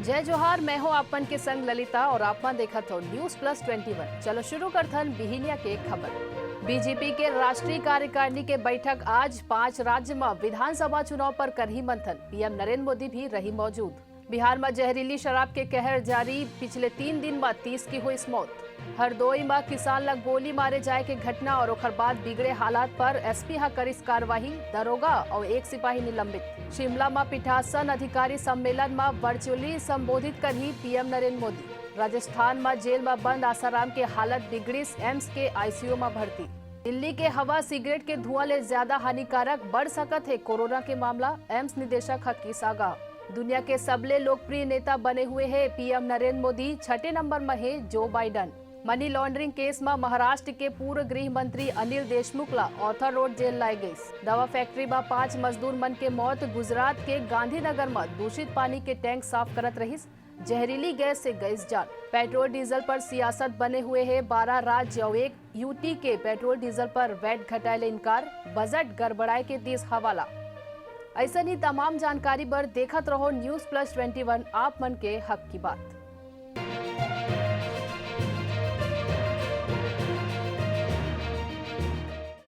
जय जोहार, मैं हूँ आपन के संग ललिता और आपन देखा तो न्यूज प्लस 21। चलो शुरू करथन बिहिनिया के खबर। बीजेपी के राष्ट्रीय कार्यकारिणी के बैठक आज 5 राज्य में विधानसभा चुनाव पर करही मंथन। पीएम नरेंद्र मोदी भी रही मौजूद। बिहार में जहरीली शराब के कहर जारी, पिछले 3 दिन में 30 की हुई मौत। हरदोई में किसान लग गोली मारे जाए के घटना और ओकर बाद बिगड़े हालात पर एसपी हा करिस कार्रवाई, दरोगा और एक सिपाही निलंबित। शिमला में पीठासन अधिकारी सम्मेलन में वर्चुअली संबोधित करही पीएम नरेंद्र मोदी। राजस्थान में जेल में बंद आसाराम के हालत बिगड़िस, एम्स के आईसीयू में भर्ती। दिल्ली के हवा सिगरेट के धुआं ले ज्यादा हानिकारक, बढ़ सकत है कोरोना के मामला, एम्स निदेशक हकीस आगाह। दुनिया के सबले लोकप्रिय नेता बने हुए हैं पीएम नरेंद्र मोदी, 6ठे नंबर में है जो बाइडन। मनी लॉन्ड्रिंग केस में महाराष्ट्र के पूर्व गृह मंत्री अनिल देशमुख ला ऑर्थर रोड जेल लाई गई। दवा फैक्ट्री में 5 मजदूर मन के मौत। गुजरात के गांधीनगर में दूषित पानी के टैंक साफ करत रहीस, जहरीली गैस से गई जान। पेट्रोल डीजल पर सियासत बने हुए हैं 12 राज्य और एक यूटी के पेट्रोल डीजल पर वैट घटाए इनकार, बजट गड़बड़ाए के दिस हवाला। ऐसा ही तमाम जानकारी पर देखत रहो न्यूज प्लस 21 आप मन के हक की बात।